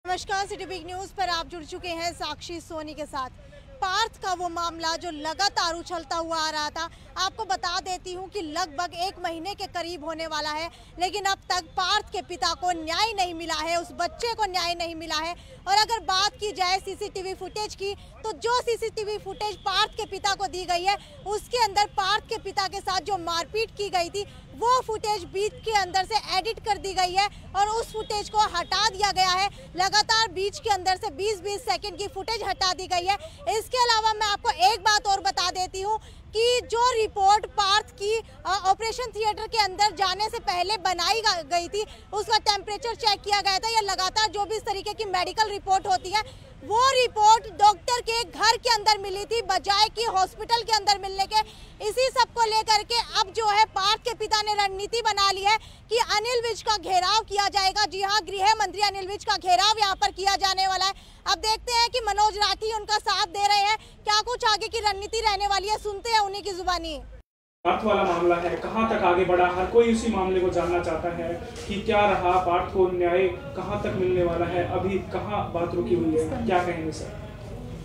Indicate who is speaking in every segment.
Speaker 1: नमस्कार, city big news पर आप जुड़ चुके हैं साक्षी सोनी के साथ। पार्थ का वो मामला जो लगातार उछलता हुआ आ रहा था, आपको बता देती हूं कि लगभग 1 महीने के करीब होने वाला है, लेकिन अब तक पार्थ के पिता को न्याय नहीं मिला है, उस बच्चे को न्याय नहीं मिला है। और अगर बात की जाए सीसीटीवी फुटेज की, तो जो सीसीटीवी फुटेज पार्थ के पिता को दी गई है, उसके अंदर पार्थ के पिता के साथ जो मारपीट की गई थी, वो फुटेज बीच के अंदर से एडिट कर दी गई है और उस फुटेज को हटा दिया गया है। लगातार बीच के अंदर से 20-20 सेकंड की फुटेज हटा दी गई है। इसके अलावा मैं आपको एक बात और बता देती हूँ कि जो रिपोर्ट पार्थ की ऑपरेशन थिएटर के अंदर जाने से पहले बनाई गई थी, उसका टेम्परेचर चेक किया गया था, या लगातार जो भी इस तरीके की मेडिकल रिपोर्ट होती है, वो रिपोर्ट डॉक्टर के घर के अंदर मिली थी बजाय कि हॉस्पिटल के अंदर मिलने के। इसी सब को लेकर के अब जो है पार्थ के पिता ने रणनीति बना ली है कि अनिल विज का घेराव किया जाएगा। जी हाँ, गृह मंत्री अनिल विज का घेराव यहाँ पर किया जाने वाला है। अब देखते हैं कि मनोज राठी उनका साथ दे रहे हैं, क्या कुछ आगे की रणनीति रहने वाली है, सुनते हैं उन्हीं की जुबानी।
Speaker 2: पार्थ वाला मामला है, कहां तक आगे बढ़ा, हर कोई उसी मामले को जानना चाहता है कि क्या रहा, पार्थ को न्याय कहां तक मिलने वाला है, अभी कहां बात रुकी हुई है, क्या कहेंगे सर?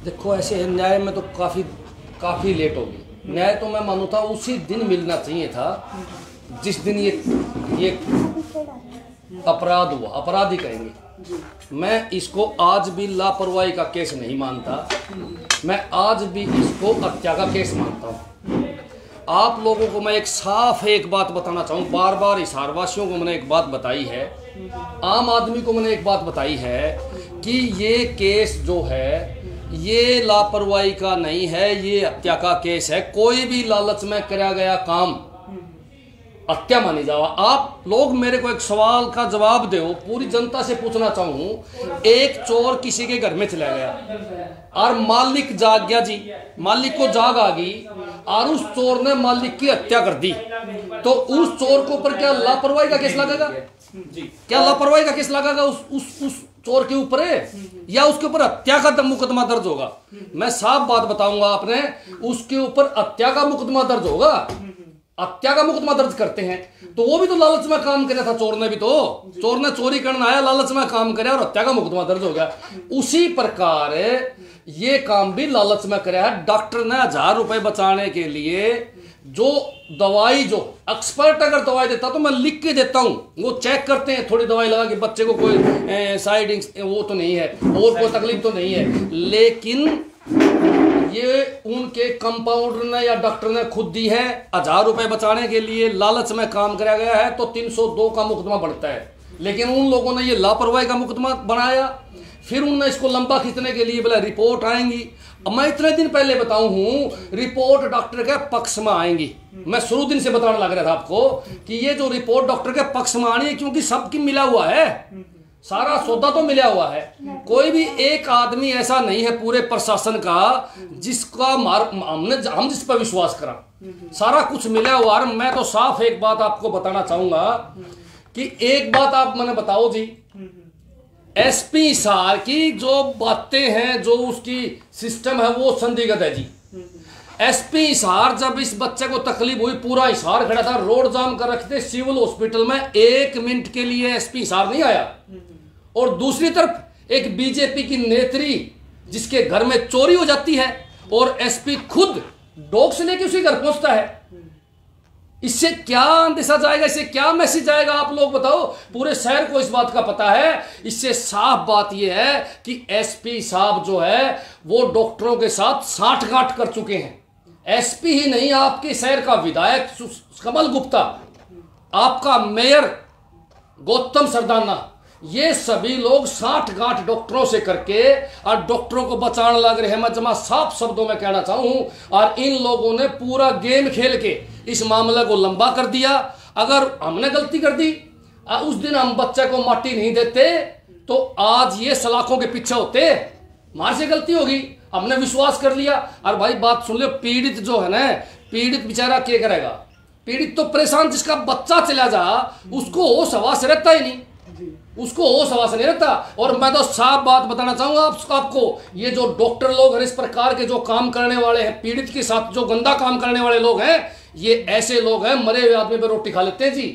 Speaker 3: देखो, ऐसे न्याय में तो काफ़ी लेट होगी। न्याय तो मैं मानूता उसी दिन मिलना चाहिए था जिस दिन ये अपराध हुआ, अपराधी कहेंगे। मैं इसको आज भी लापरवाही का केस नहीं मानता, मैं आज भी इसको हत्या का केस मानता हूँ। आप लोगों को मैं एक बात बताना चाहूँ, बार बार हिसारवासियों को मैंने एक बात बताई है, आम आदमी को मैंने एक बात बताई है कि ये केस जो है ये लापरवाही का नहीं है, ये हत्या का केस है। कोई भी लालच में कराया गया काम हत्या मानी जावा। आप लोग मेरे को एक सवाल का जवाब दो, पूरी जनता से पूछना चाहूँ, एक चोर किसी के घर में चला गया और मालिक जाग गया जी, मालिक को जाग आ गई और उस चोर ने मालिक की हत्या कर दी, तो उस चोर के ऊपर क्या लापरवाही का केस लगेगा? क्या लापरवाही का केस लगेगा उस चोर के ऊपर, या उसके ऊपर हत्या का मुकदमा दर्ज होगा? मैं साफ बात बताऊंगा आपने, उसके ऊपर हत्या का मुकदमा दर्ज होगा। हत्या का मुकदमा दर्ज करते हैं तो वो भी तो लालच में काम करे था, चोर ने भी तो, चोर ने चोरी करना आया, लालच में काम करे और हत्या का मुकदमा दर्ज हो गया। उसी प्रकार ये काम भी लालच में करे है। डॉक्टर ने 1000 रुपए बचाने के लिए जो दवाई, जो एक्सपर्ट अगर दवाई देता तो मैं लिख के देता हूं, वो चेक करते हैं, थोड़ी दवाई लगा कि बच्चे को कोई साइड वो तो नहीं है और कोई तकलीफ तो नहीं है, लेकिन ये उनके कंपाउंडर ने या डॉक्टर ने खुद दी है। 1000 रुपए बचाने के लिए लालच में काम कराया गया है तो 302 का मुकदमा बनता है, लेकिन उन लोगों ने ये लापरवाही का मुकदमा बनाया। फिर उनने इसको लंबा खींचने के लिए बोला रिपोर्ट आएंगी। अब मैं इतने दिन पहले बताऊं हूं, रिपोर्ट डॉक्टर के पक्ष में आएंगी। मैं शुरू दिन से बताने लग रहा था आपको कि ये जो रिपोर्ट डॉक्टर के पक्ष में आनी है, क्योंकि सबकी मिला हुआ है, सारा सौदा तो मिला हुआ है। कोई भी एक आदमी ऐसा नहीं है पूरे प्रशासन का जिसका हम जिस पर विश्वास करा, सारा कुछ मिला हुआ है। मैं तो साफ एक बात आपको बताना चाहूंगा कि एक बात आप मैंने बताओ जी, एसपी सार की जो बातें हैं, जो उसकी सिस्टम है, वो संदिग्ध है जी। एसपी हिसार जब इस बच्चे को तकलीफ हुई, पूरा हिसार खड़ा था, रोड जाम कर रखे थे सिविल हॉस्पिटल में, 1 मिनट के लिए एसपी हिसार नहीं आया। और दूसरी तरफ एक बीजेपी की नेत्री जिसके घर में चोरी हो जाती है और एसपी खुद डॉग से लेके उसी घर पहुंचता है। इससे क्या अंदेशा जाएगा, इससे क्या मैसेज जाएगा, आप लोग बताओ। पूरे शहर को इस बात का पता है। इससे साफ बात यह है कि एसपी साहब जो है वो डॉक्टरों के साथ साठगांठ कर चुके हैं। एसपी ही नहीं, आपके शहर का विधायक कमल गुप्ता, आपका मेयर गौतम सरदाना, ये सभी लोग साठगांठ डॉक्टरों से करके और डॉक्टरों को बचाने लग रहे हैं। मैं जमा साफ शब्दों में कहना चाहूं, और इन लोगों ने पूरा गेम खेल के इस मामले को लंबा कर दिया। अगर हमने गलती कर दी, उस दिन हम बच्चे को माटी नहीं देते तो आज ये सलाखों के पीछे होते। हमारे से गलती होगी, हमने विश्वास कर लिया। और भाई बात सुन लो, पीड़ित जो है ना, पीड़ित बेचारा क्या करेगा? पीड़ित तो परेशान, जिसका बच्चा चला जा उसको होश हवास रहता ही नहीं, उसको होश हवास नहीं रहता। और मैं तो साफ बात बताना चाहूंगा आपको, ये जो डॉक्टर लोग हैं, इस प्रकार के जो काम करने वाले हैं, पीड़ित के साथ जो गंदा काम करने वाले लोग हैं, ये ऐसे लोग हैं मरे हुए आदमी पे रोटी खा लेते हैं जी,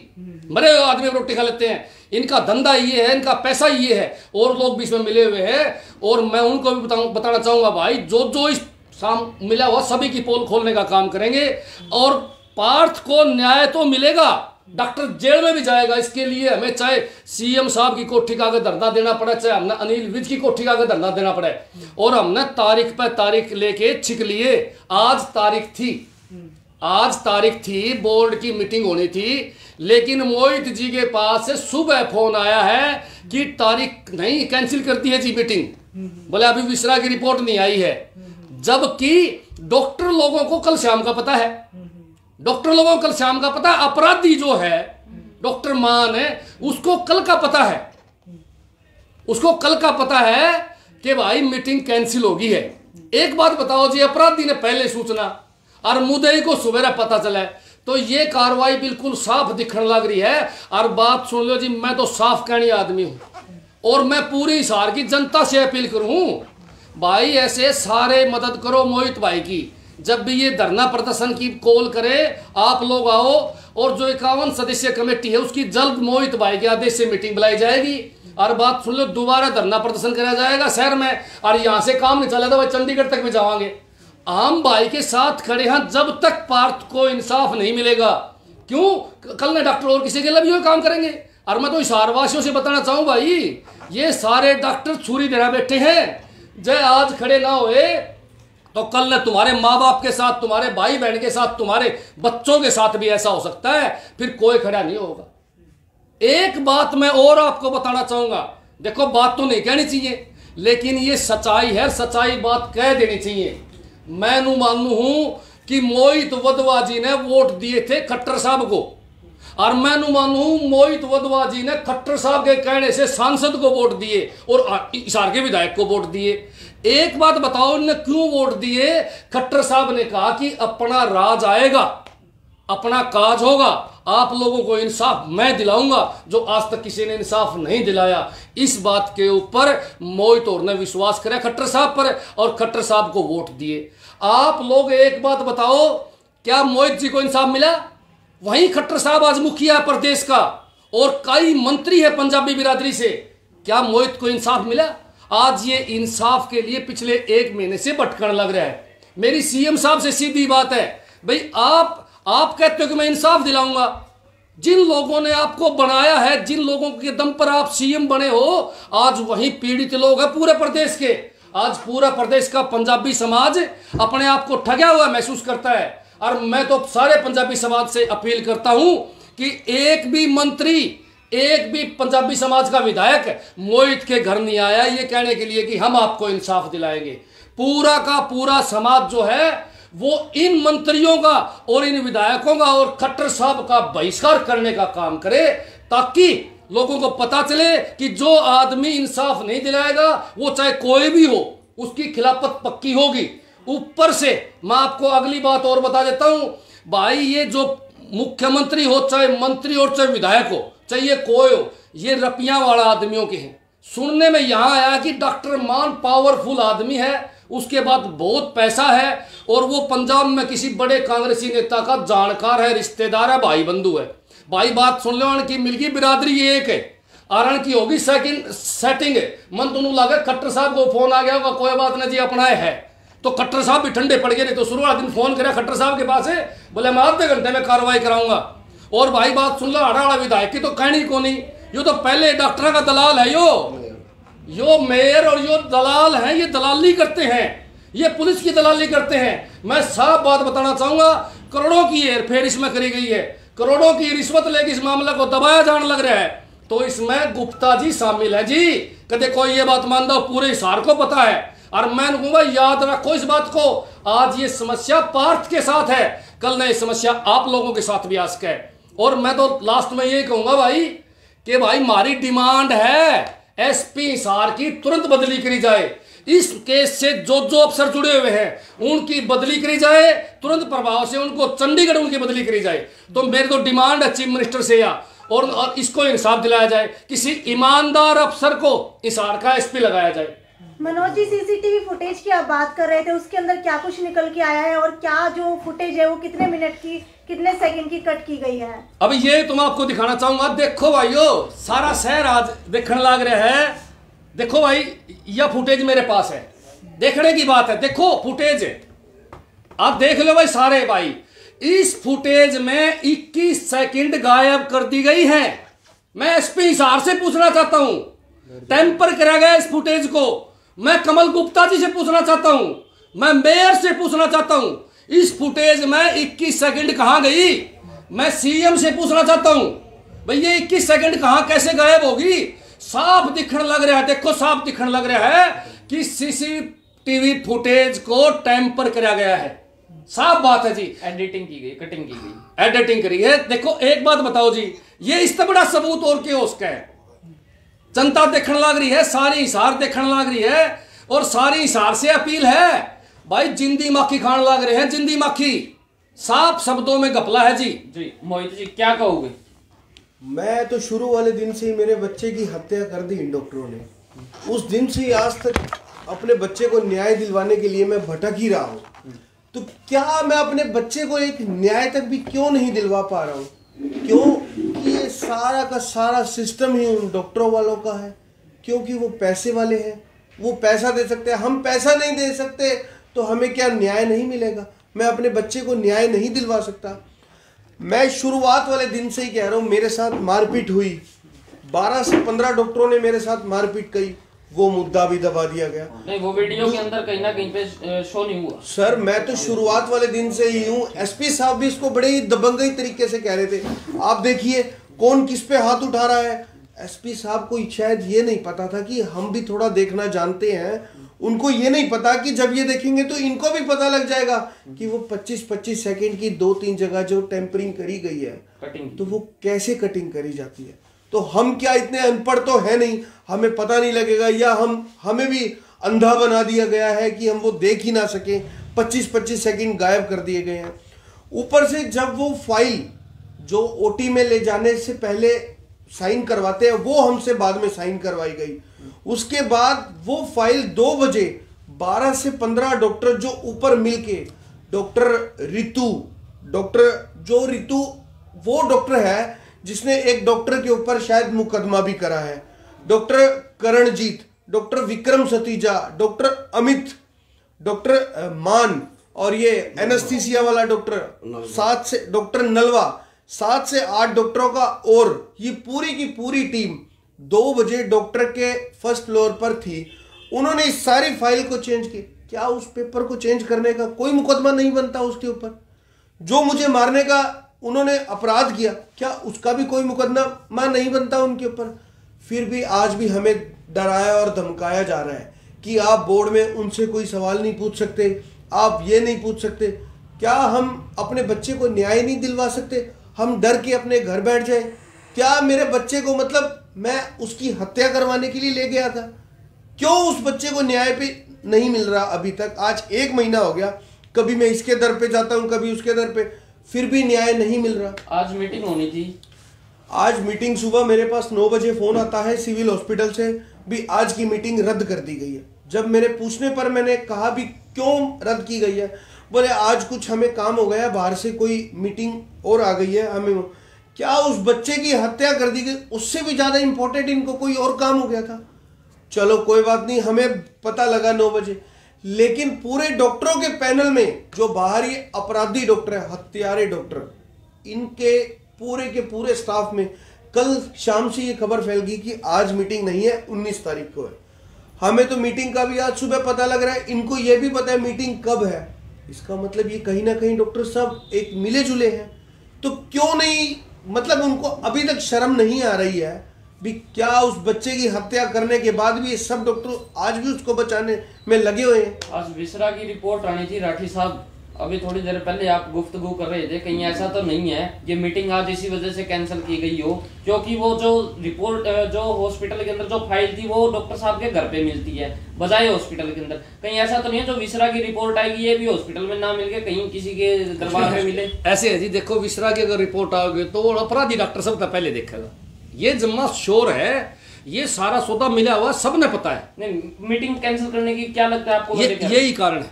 Speaker 3: मरे हुए आदमी पे रोटी खा लेते हैं। इनका धंधा ये है, इनका पैसा ये है, और लोग भी इसमें मिले हुए हैं। और मैं उनको भी बताना चाहूँगा भाई, जो जो इस साम मिला हुआ सभी की पोल खोलने का काम करेंगे। और पार्थ को न्याय तो मिलेगा, डॉक्टर जेल में भी जाएगा, इसके लिए हमें चाहे सीएम साहब की कोठी का आगे धरना देना पड़े, चाहे हमने अनिल विज की कोठी का आगे धरना देना पड़े। और हमने तारीख पे तारीख लेके छिक लिए। आज तारीख थी, बोर्ड की मीटिंग होनी थी, लेकिन मोहित जी के पास से सुबह फोन आया है कि तारीख नहीं, कैंसिल कर दी है जी मीटिंग। बोले अभी विश्रा की रिपोर्ट नहीं आई है, जबकि डॉक्टर लोगों को कल शाम का पता है। डॉक्टर लोगों को कल शाम का पता है, अपराधी जो है डॉक्टर मान है, उसको कल का पता है, उसको कल का पता है कि भाई मीटिंग कैंसिल होगी है। एक बात बताओ जी, अपराधी ने पहले सूचना और मुद्दई को सवेरा पता चला है, तो ये कार्रवाई बिल्कुल साफ दिखने लग रही है। और बात सुन लो जी, मैं तो साफ कहनी आदमी हूं और मैं पूरी हिसार की जनता से अपील करूं, भाई ऐसे सारे मदद करो मोहित भाई की। जब भी ये धरना प्रदर्शन की कॉल करे, आप लोग आओ, और जो 51 सदस्यीय कमेटी है उसकी जल्द मोहित भाई के आदेश से मीटिंग बुलाई जाएगी। और बात सुन लो, दोबारा धरना प्रदर्शन कराया जाएगा शहर में, और यहां से काम नहीं चला तो भाई चंडीगढ़ तक भी जावांगे। आम भाई के साथ खड़े हैं जब तक पार्थ को इंसाफ नहीं मिलेगा। क्यों? कल ने डॉक्टर और किसी के लिए भी काम करेंगे। और मैं तो हिसारवासियों से बताना चाहूं भाई, ये सारे डॉक्टर छुरी देना बैठे हैं, जय आज खड़े ना हुए तो कल ने तुम्हारे माँ बाप के साथ, तुम्हारे भाई बहन के साथ, तुम्हारे बच्चों के साथ भी ऐसा हो सकता है, फिर कोई खड़ा नहीं होगा। एक बात मैं और आपको बताना चाहूंगा, देखो बात तो नहीं कहनी चाहिए, लेकिन ये सच्चाई है, सच्चाई बात कह देनी चाहिए। मैं मानू हूं कि मोहित वधवा जी ने वोट दिए थे खट्टर साहब को, और मैं मानू मोहित वधवा जी ने खट्टर साहब के कहने से सांसद को वोट दिए और हिसार के विधायक को वोट दिए। एक बात बताओ, उन्होंने क्यों वोट दिए? खट्टर साहब ने कहा कि अपना राज आएगा, अपना काज होगा, आप लोगों को इंसाफ मैं दिलाऊंगा, जो आज तक किसी ने इंसाफ नहीं दिलाया। इस बात के ऊपर मोहित और ने विश्वास करा खट्टर साहब पर, और खट्टर साहब को वोट दिए। आप लोग एक बात बताओ, क्या मोहित जी को इंसाफ मिला? वहीं खट्टर साहब आज मुखिया है प्रदेश का, और कई मंत्री है पंजाबी बिरादरी से, क्या मोहित को इंसाफ मिला? आज ये इंसाफ के लिए पिछले 1 महीने से भटकने लग रहा है। मेरी सीएम साहब से सीधी बात है, भाई आप कहते हो कि मैं इंसाफ दिलाऊंगा, जिन लोगों ने आपको बनाया है, जिन लोगों के दम पर आप सीएम बने हो, आज वही पीड़ित लोग हैं पूरे प्रदेश के। आज पूरा प्रदेश का पंजाबी समाज अपने आप को ठगा हुआ महसूस करता है। और मैं तो सारे पंजाबी समाज से अपील करता हूं कि एक भी मंत्री, एक भी पंजाबी समाज का विधायक मोहित के घर नहीं आया ये कहने के लिए कि हम आपको इंसाफ दिलाएंगे। पूरा का पूरा समाज जो है वो इन मंत्रियों का और इन विधायकों का और खट्टर साहब का बहिष्कार करने का काम करे, ताकि लोगों को पता चले कि जो आदमी इंसाफ नहीं दिलाएगा, वो चाहे कोई भी हो, उसकी खिलाफत पक्की होगी। ऊपर से मैं आपको अगली बात और बता देता हूं भाई, ये जो मुख्यमंत्री हो, चाहे मंत्री हो, चाहे विधायक हो, चाहे ये कोई हो, ये रपियां वाला आदमियों के हैं। सुनने में यहां आया कि डॉक्टर मान पावरफुल आदमी है, उसके बाद बहुत पैसा है, और वो पंजाब में किसी बड़े कांग्रेसी नेता का जानकार है, रिश्तेदार है, भाई बंधु है। भाई बात सुन लो, की मिलगी बिरादरी एक है, आरण की होगी सेटिंग है। मन तो लगा खट्टर साहब को फोन आ गया होगा, कोई बात नहीं जी अपना है, तो खट्टर साहब भी ठंडे पड़ गए। नहीं तो शुरुआत दिन फोन करा खट्टर साहब के पास है, बोले मैं आधे घंटे में कार्रवाई कराऊंगा। और भाई बात सुन लो, हड़ा विधायक की तो कहनी को नहीं, यो तो पहले डॉक्टर का दलाल है, यो मेयर और यो दलाल है, ये दलाली करते हैं, ये पुलिस की दलाली करते हैं। मैं साफ बात बताना चाहूंगा, करोड़ों की हेरफेर इसमें करी गई है, करोड़ों की रिश्वत लेके इस मामले को दबाया जाने लग रहा है। तो इसमें गुप्ता जी शामिल है जी, कदे कोई ये बात मान दो, पूरे हिसार को पता है। और मैं कहूंगा याद रखो इस बात को, आज ये समस्या पार्थ के साथ है, कल नहीं समस्या आप लोगों के साथ भी आ सके। और मैं तो लास्ट में ये कहूंगा भाई कि भाई हमारी डिमांड है एसपी हिसार की तुरंत बदली करी जाए। इस केस से जो जो अफसर जुड़े हुए हैं उनकी बदली करी जाए, तुरंत प्रभाव से उनको चंडीगढ़ उनकी बदली करी जाए। तो मेरी तो डिमांड है चीफ मिनिस्टर से और इसको इंसाफ दिलाया जाए, किसी ईमानदार अफसर को हिसार का एसपी लगाया जाए।
Speaker 1: मनोज जी, सीसीटीवी फुटेज की आप बात कर रहे थे, उसके अंदर क्या कुछ निकल के आया है और क्या जो फुटेज है वो कितने मिनट की, कितने सेकंड की कट की गई है?
Speaker 3: अब ये तो मैं आपको दिखाना चाहूंगा। देखो भाइयों, सारा शहर आज देखने लग रहा है। देखो भाई, यह फुटेज मेरे पास है, देखने की बात है। देखो फुटेज आप देख लो भाई सारे भाई। इस फुटेज में 21 सेकंड गायब कर दी गई है। मैं एसपी हिसार से पूछना चाहता हूं, टेम्पर करा गया इस फुटेज को। मैं कमल गुप्ता जी से पूछना चाहता हूं, मैं मेयर से पूछना चाहता हूं, इस फुटेज में 21 सेकंड कहां गई? मैं सीएम से पूछना चाहता हूं, भाई ये 21 सेकंड कहां कैसे गायब होगी? साफ दिखने लग रहा है, देखो साफ दिखने लग रहा है कि सीसीटीवी फुटेज को टेम्पर करा गया है। साफ बात है जी,
Speaker 4: एडिटिंग की गई, कटिंग की गई,
Speaker 3: एडिटिंग करी है। देखो एक बात बताओ जी, ये इससे बड़ा सबूत और क्या उसका है? जनता देखने लग रही है, सारी हिसार देखने लग रही है, और सारी हिसार से अपील है भाई, जिंदी माखी खान लग रहे हैं, जिंदी माखी। साफ शब्दों में घपला है जी।
Speaker 4: जी मोहित जी क्या कहोगे?
Speaker 5: मैं तो शुरू वाले दिन से ही मेरे बच्चे की हत्या कर दी इन डॉक्टरों ने। उस दिन से ही आज तक अपने बच्चे को न्याय दिलवाने के लिए मैं भटक ही रहा हूँ। तो क्या मैं अपने बच्चे को एक न्याय तक भी क्यों नहीं दिलवा पा रहा हूँ? क्योंकि ये सारा का सारा सिस्टम ही उन डॉक्टरों वालों का है, क्योंकि वो पैसे वाले हैं, वो पैसा दे सकते हैं। हम पैसा नहीं दे सकते तो हमें क्या न्याय नहीं मिलेगा? मैं अपने बच्चे को न्याय नहीं दिलवा सकता। मैं शुरुआत वाले दिन से ही कह रहा हूँ, मेरे साथ मारपीट हुई, 12 से 15 डॉक्टरों ने मेरे साथ मारपीट की, वो मुद्दा भी दबा दिया गया।
Speaker 4: नहीं, वो वीडियो के अंदर कहीं ना कहीं पे शो नहीं हुआ।
Speaker 5: सर मैं तो शुरुआत वाले दिन से ही हूँ। एसपी साहब भी इसको बड़े ही दबंगई तरीके से कह रहे थे, आप देखिए कौन किस पे हाथ उठा रहा है। एसपी साहब को शायद ये नहीं पता था कि हम भी थोड़ा देखना जानते हैं। उनको ये नहीं पता कि जब ये देखेंगे तो इनको भी पता लग जाएगा कि वो 25-25 सेकंड की 2-3 जगह जो टेम्परिंग करी गई है,
Speaker 4: कटिंग
Speaker 5: तो वो कैसे कटिंग करी जाती है। तो हम क्या इतने अनपढ़ तो है नहीं, हमें पता नहीं लगेगा, या हमें भी अंधा बना दिया गया है कि हम वो देख ही ना सकें। 25-25 सेकंड गायब कर दिए गए हैं। ऊपर से जब वो फाइल जो ओटी में ले जाने से पहले साइन करवाते हैं, वो हमसे बाद में साइन करवाई गई। उसके बाद वो फाइल 2 बजे 12 से 15 डॉक्टर जो ऊपर मिलके, डॉक्टर रितु वो डॉक्टर है जिसने एक डॉक्टर के ऊपर शायद मुकदमा भी करा है, doctor Karanjit, doctor Vikram Satija, doctor Amit, doctor Mann, और ये एनेस्थीसिया वाला डॉक्टर 7 से डॉक्टर नलवा, 7 से 8 डॉक्टरों का, और ये पूरी की पूरी टीम 2 बजे डॉक्टर के फर्स्ट फ्लोर पर थी। उन्होंने इस सारी फाइल को चेंज की। क्या उस पेपर को चेंज करने का कोई मुकदमा नहीं बनता उसके ऊपर? जो मुझे मारने का उन्होंने अपराध किया, क्या उसका भी कोई मुकदमा नहीं बनता उनके ऊपर? फिर भी आज भी हमें डराया और धमकाया जा रहा है कि आप बोर्ड में उनसे कोई सवाल नहीं पूछ सकते, आप ये नहीं पूछ सकते। क्या हम अपने बच्चे को न्याय नहीं दिलवा सकते? हम डर के अपने घर बैठ जाए? क्या मेरे बच्चे को, मतलब मैं उसकी हत्या करवाने के लिए ले गया था, क्यों उस बच्चे को न्याय पे नहीं मिल रहा अभी तक? आज 1 महीना हो गया, कभी मैं इसके दर पे जाता हूँ, कभी उसके दर पे, फिर भी न्याय नहीं मिल रहा।
Speaker 4: आज मीटिंग होनी थी।
Speaker 5: आज मीटिंग सुबह मेरे पास 9 बजे फोन आता है सिविल हॉस्पिटल से, भी आज की मीटिंग रद्द कर दी गई है। जब मेरे पूछने पर मैंने कहा भी क्यों रद्द की गई है, बोले आज कुछ हमें काम हो गया, बाहर से कोई मीटिंग और आ गई है हमें। क्या उस बच्चे की हत्या कर दी गई? उससे भी ज्यादा इंपॉर्टेंट इनको कोई और काम हो गया था? चलो कोई बात नहीं, हमें पता लगा 9 बजे, लेकिन पूरे डॉक्टरों के पैनल में जो बाहर ये अपराधी डॉक्टर है, हत्यारे डॉक्टर, इनके पूरे के पूरे स्टाफ में कल शाम से ये खबर फैल गई कि आज मीटिंग नहीं है, 19 तारीख को है। हमें तो मीटिंग का भी आज सुबह पता लग रहा है, इनको ये भी पता है मीटिंग कब है। इसका मतलब ये कहीं ना कहीं डॉक्टर सब एक मिले जुले हैं। तो क्यों नहीं, मतलब उनको अभी तक शर्म नहीं आ रही है भी? क्या उस बच्चे की हत्या करने के बाद भी ये सब डॉक्टर आज भी उसको बचाने में लगे हुए हैं?
Speaker 4: आज विसरा की रिपोर्ट आनी थी राठी साहब, अभी थोड़ी देर पहले आप गुफ्तगू कर रहे थे, कहीं ऐसा तो नहीं है ये मीटिंग आज इसी वजह से कैंसिल की गई हो क्योंकि वो जो रिपोर्ट जो हॉस्पिटल के अंदर जो फाइल थी वो डॉक्टर साहब के घर पे मिलती है बजाय हॉस्पिटल के अंदर? कहीं ऐसा तो नहीं है जो विसरा की रिपोर्ट आएगी ये भी हॉस्पिटल में ना मिल के कहीं किसी के दरबार में मिले?
Speaker 3: ऐसे है जी, देखो विसरा की अगर रिपोर्ट आओगे तो अपराधी डॉक्टर सब पहले देखेगा। ये जम्मा शोर है ये सारा सौदा मिला हुआ सबने पता है।
Speaker 4: नहीं, मीटिंग कैंसिल करने की क्या लगता है आपको?
Speaker 3: यही कारण है,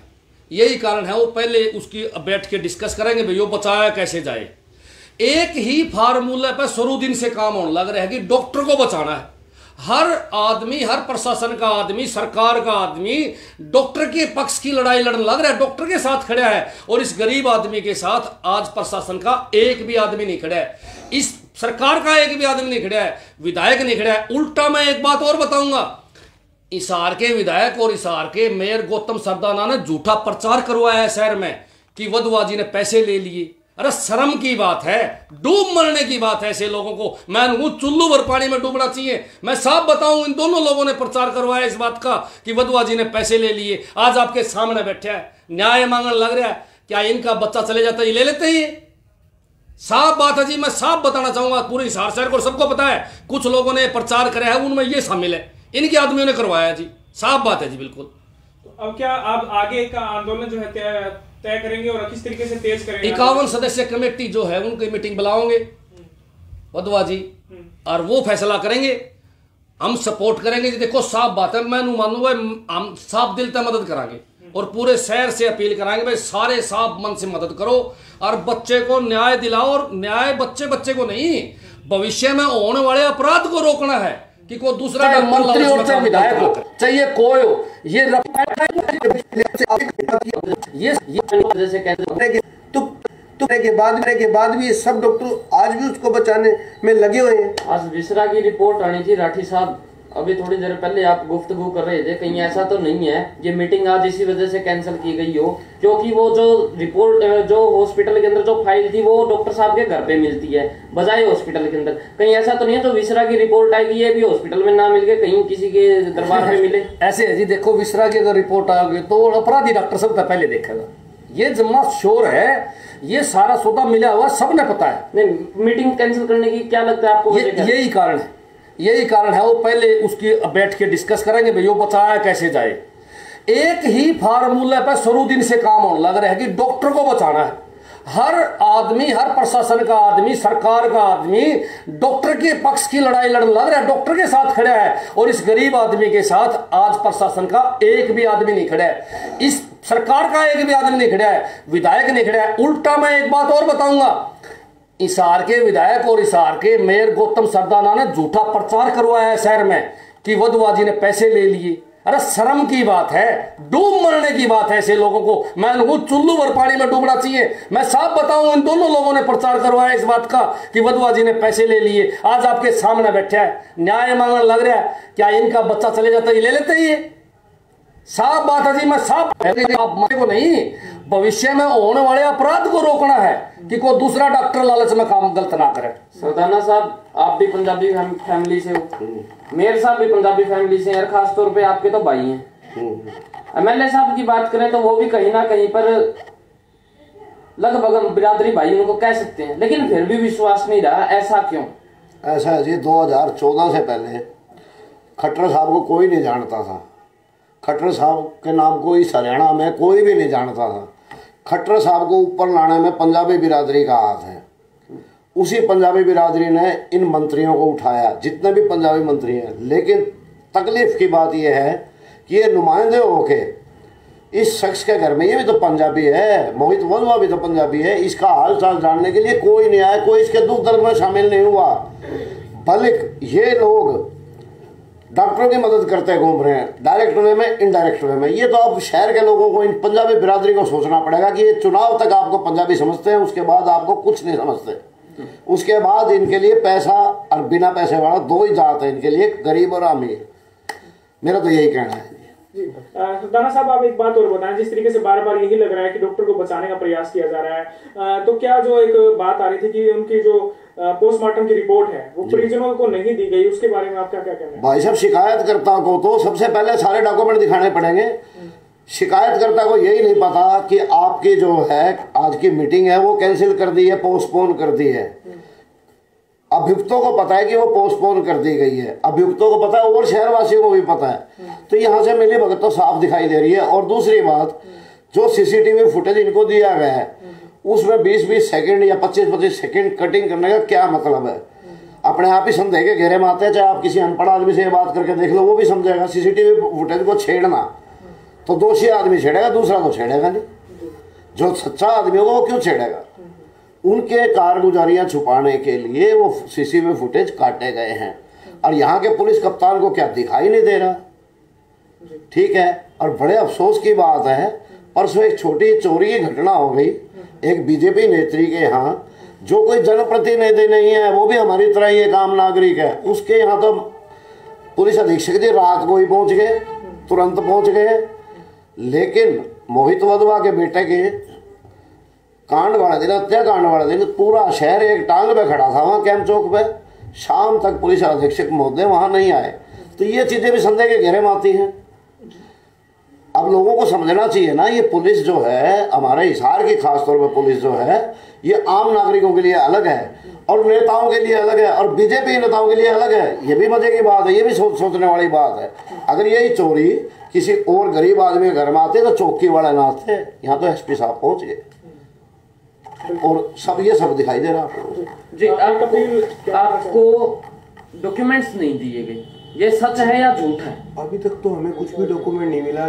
Speaker 3: यही कारण है। वो पहले उसकी बैठ के डिस्कस करेंगे भाई वो बचाया कैसे जाए। एक ही फार्मूले पर शुरू दिन से काम होने लग रहा है कि डॉक्टर को बचाना है। हर आदमी, हर प्रशासन का आदमी, सरकार का आदमी डॉक्टर के पक्ष की लड़ाई लड़ने लग रहा है, डॉक्टर के साथ खड़ा है। और इस गरीब आदमी के साथ आज प्रशासन का एक भी आदमी नहीं खड़ा है, इस सरकार का एक भी आदमी नहीं खड़ा है, विधायक नहीं खड़ा है। उल्टा मैं एक बात और बताऊंगा, हिसार के विधायक और हिसार के मेयर गौतम सरदाना ने झूठा प्रचार करवाया है शहर में कि वधवा जी ने पैसे ले लिए। अरे शर्म की बात है, डूब मरने की बात है। ऐसे लोगों को मैं चुल्लू भर पानी में डूबना चाहिए। मैं साफ बताऊं, इन दोनों लोगों ने प्रचार करवाया इस बात का कि वधवा जी ने पैसे ले लिए। आज आपके सामने बैठा है, न्याय मांगने लग रहा है। क्या इनका बच्चा चले जाता है ले लेते हैं? साफ बात है जी, मैं साफ बताना चाहूंगा पूरे हिसार शहर को, सबको पता है। कुछ लोगों ने प्रचार करा है, उनमें ये शामिल है, इनके आदमियों ने करवाया जी, साफ बात है जी बिल्कुल।
Speaker 2: तो अब क्या आप आगे का आंदोलन जो है तय करेंगे और किस तरीके से तेज करेंगे?
Speaker 3: 51 सदस्य कमेटी जो है उनकी मीटिंग बुलाओगे वधवा जी, और वो फैसला करेंगे। हम सपोर्ट करेंगे जी। देखो साफ बात है, मैं मानूंगा हम साफ दिल से मदद करांगे और पूरे शहर से अपील कराएंगे भाई सारे साफ मन से मदद करो और बच्चे को न्याय दिलाओ। और न्याय बच्चे को नहीं, भविष्य में होने वाले अपराध को रोकना है कि कोई दूसरा
Speaker 6: मंत्री और चाहे विधायक हो, चाहिए कोई हो, ये
Speaker 4: जैसे कहते
Speaker 5: के बाद भी ये सब डॉक्टर आज भी उसको बचाने में लगे हुए हैं।
Speaker 4: आज विसरा की रिपोर्ट आनी थी राठी साहब, अभी थोड़ी देर पहले आप गुफ्तगू कर रहे थे, कहीं ऐसा तो नहीं है ये मीटिंग आज इसी वजह से कैंसिल की गई हो क्योंकि वो जो रिपोर्ट जो हॉस्पिटल के अंदर जो फाइल थी वो डॉक्टर साहब के घर पे मिलती है बजाय हॉस्पिटल के अंदर? कहीं ऐसा तो नहीं है तो विसरा की रिपोर्ट आएगी ये भी हॉस्पिटल में ना मिल के कहीं किसी के दरबार में मिले?
Speaker 6: ऐसे है जी, देखो विसरा की अगर रिपोर्ट आ गई तो अपराधी डॉक्टर सबसे पहले देखेगा। ये जमा शोर है, ये सारा सौदा मिला हुआ सबने पता है।
Speaker 4: नहीं, मीटिंग कैंसिल करने की क्या लगता है आपको?
Speaker 6: यही कारण है, यही कारण है। वो पहले उसकी बैठ के डिस्कस करेंगे भाई वो बचाया कैसे जाए। एक ही फार्मूले पर शुरू दिन से काम होने लग रहा है कि डॉक्टर को बचाना है। हर आदमी, हर प्रशासन का आदमी, सरकार का आदमी डॉक्टर के पक्ष की लड़ाई लड़ने लग रहा है, डॉक्टर के साथ खड़ा है। और इस गरीब आदमी के साथ आज प्रशासन का एक भी आदमी नहीं खड़ा है, इस सरकार का एक भी आदमी नहीं खड़ा है, विधायक नहीं खड़ा है। उल्टा मैं एक बात और बताऊंगा, हिसार के विधायक और हिसार के मेयर गौतम सरदाना ने झूठा प्रचार करवाया है शहर में कि वधवा जी ने पैसे ले लिए। अरे शर्म की बात है, डूब मरने की बात है। ऐसे लोगों को मैं चुल्लू भर पानी में डूबना चाहिए। मैं साफ बताऊं, इन दोनों लोगों ने प्रचार करवाया इस बात का कि वधवा जी ने पैसे ले लिए। आज आपके सामने बैठा है, न्याय मांगने लग रहा है। क्या इनका बच्चा चले जाता है ले लेते हैं? साफ बात है जी, मैं साफ आप मरे को नहीं, भविष्य में होने वाले अपराध को रोकना है कि कोई दूसरा डॉक्टर लालच में काम गलत ना करे।
Speaker 4: सरदाना साहब, आप भी पंजाबी फैमिली से हो, मेयर साहब भी पंजाबी फैमिली से हैं, खास तौर पे आपके तो भाई हैं। एमएलए साहब की बात करें तो वो भी कहीं ना कहीं पर लगभग हम बिरादरी भाई उनको कह सकते हैं, लेकिन फिर भी विश्वास नहीं रहा। ऐसा क्यों?
Speaker 7: ऐसा है जी, 2014 से पहले खट्टर साहब को कोई नहीं जानता था। खट्टर साहब के नाम को इस हरियाणा में कोई भी नहीं जानता था। खट्टर साहब को ऊपर लाने में पंजाबी बिरादरी का हाथ है। उसी पंजाबी बिरादरी ने इन मंत्रियों को उठाया, जितने भी पंजाबी मंत्री हैं। लेकिन तकलीफ की बात यह है कि ये नुमाइंदे होके इस शख्स के घर में, ये भी तो पंजाबी है, मोहित वधवा भी तो पंजाबी है, इसका हाल चाल जानने के लिए कोई नहीं आया, कोई इसके दुख दर्द में शामिल नहीं हुआ। बल्कि ये लोग डॉक्टरों की मदद करते घूम रहे हैं, डायरेक्ट वे में, इनडायरेक्ट वे में। ये तो अब शहर के लोगों को, इन पंजाबी बिरादरी को सोचना पड़ेगा कि ये चुनाव तक आपको पंजाबी समझते हैं, उसके बाद आपको कुछ नहीं समझते। उसके बाद इनके लिए पैसा और बिना पैसे वाला दो ही जात है इनके लिए, गरीब और अमीर। मेरा तो यही कहना है
Speaker 2: जी। दाना साहब, आप एक बात और बताएं, जिस तरीके से बार बार यही लग रहा है कि डॉक्टर को बचाने का प्रयास किया जा रहा है, तो क्या जो एक बात आ रही थी कि उनकी जो पोस्टमार्टम की रिपोर्ट है वो परिजनों को नहीं दी गई, उसके बारे में आपका क्या कहना है?
Speaker 7: भाई साहब, शिकायतकर्ता को तो सबसे पहले सारे डॉक्यूमेंट दिखाने पड़ेंगे। शिकायतकर्ता को यही नहीं पता कि आपकी जो है आज की मीटिंग है वो कैंसिल कर दी है, पोस्टपोन कर दी है। अभियुक्तों को पता है कि वो पोस्टपोन कर दी गई है, अभियुक्तों को पता है और शहरवासियों को भी पता है। तो यहाँ से मिली भगत तो साफ दिखाई दे रही है। और दूसरी बात, जो सीसीटीवी फुटेज इनको दिया गया है उसमें 20-20 सेकंड या 25-25 सेकंड कटिंग करने का क्या मतलब है? अपने आप ही संदेह के घेरे में आते हैं। चाहे आप किसी अनपढ़ आदमी से ये बात करके देख लो, वो भी समझेगा। सीसीटीवी फुटेज को छेड़ना तो दोषी आदमी छेड़ेगा, दूसरा तो छेड़ेगा नहीं। जो सच्चा आदमी होगा वो क्यों छेड़ेगा? उनके कारगुजारियां छुपाने के लिए वो सीसीटीवी फुटेज काटे गए हैं। और यहाँ के पुलिस कप्तान को क्या दिखाई नहीं दे रहा? ठीक है। और बड़े अफसोस की बात है, परसों एक छोटी चोरी की घटना हो गई एक बीजेपी नेत्री के यहाँ, जो कोई जनप्रतिनिधि नहीं है, वो भी हमारी तरह ही एक आम नागरिक है। उसके यहाँ तो पुलिस अधीक्षक जी रात को ही पहुंच गए, तुरंत पहुंच गए। लेकिन मोहित वधवा के बेटे के कांड वाले दिन, हत्याकांड वाले दिन, पूरा शहर एक टांग पे खड़ा था वहाँ कैंप चौक पे। शाम तक पुलिस अधीक्षक महोदय वहाँ नहीं आए। तो ये चीज़ें भी संदेह के घेरे में आती हैं। अब लोगों को समझना चाहिए ना, ये पुलिस जो है हमारे हिसार की खासतौर पर पुलिस जो है, ये आम नागरिकों के लिए अलग है और नेताओं के लिए अलग है और बीजेपी नेताओं के लिए अलग है। ये भी मजे की बात है, ये भी सोचने वाली बात है। अगर यही चोरी किसी और गरीब आदमी के घर में आते तो चौकी वाले ना आते। यहाँ तो एसपी साहब पहुंच गए और सब ये सब दिखाई दे रहा
Speaker 4: जी। आपको डॉक्यूमेंट्स नहीं दिए गए, ये सच है या झूठ है?
Speaker 5: अभी तक तो हमें कुछ भी डॉक्यूमेंट नहीं मिला।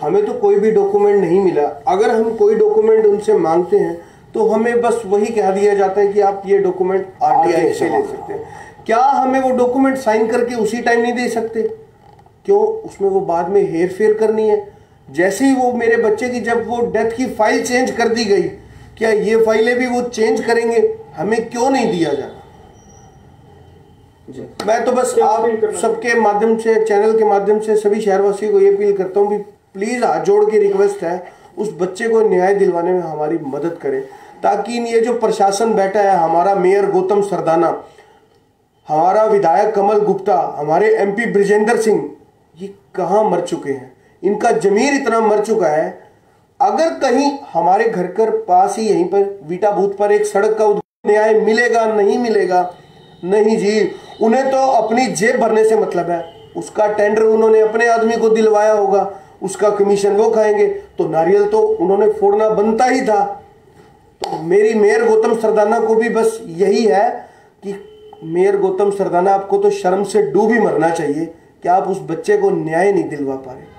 Speaker 5: हमें तो कोई भी डॉक्यूमेंट नहीं मिला। अगर हम कोई डॉक्यूमेंट उनसे मांगते हैं तो हमें बस वही कह दिया जाता है कि आप ये डॉक्यूमेंट आरटीआई से ले सकते हैं। क्या हमें वो डॉक्यूमेंट साइन करके उसी टाइम नहीं दे सकते? क्यों? उसमें वो बाद में हेर फेर करनी है। जैसे ही वो मेरे बच्चे की जब वो डेथ की फाइल चेंज कर दी गई, क्या ये फाइलें भी वो चेंज करेंगे? हमें क्यों नहीं दिया जाता? मैं तो बस आप सबके माध्यम से, चैनल के माध्यम से सभी शहरवासियों को ये अपील करता हूँ कि प्लीज हाथ जोड़ के रिक्वेस्ट है, उस बच्चे को न्याय दिलवाने में हमारी मदद करें, ताकि ये जो प्रशासन बैठा है, हमारा मेयर गौतम सरदाना, हमारा विधायक कमल गुप्ता, हमारे एमपी ब्रिजेंद्र सिंह, ये कहाँ मर चुके हैं? इनका जमीर इतना मर चुका है। अगर कहीं हमारे घर के पास ही यहीं पर वीटा बूथ पर एक सड़क का न्याय मिलेगा? नहीं मिलेगा। नहीं जी, उन्हें तो अपनी जेब भरने से मतलब है। उसका टेंडर उन्होंने अपने आदमी को दिलवाया होगा, उसका कमीशन वो खाएंगे, तो नारियल तो उन्होंने फोड़ना बनता ही था। तो मेरी मेयर गौतम सरदाना को भी बस यही है कि मेयर गौतम सरदाना, आपको तो शर्म से डूब ही मरना चाहिए कि आप उस बच्चे को न्याय नहीं दिलवा पा रहे।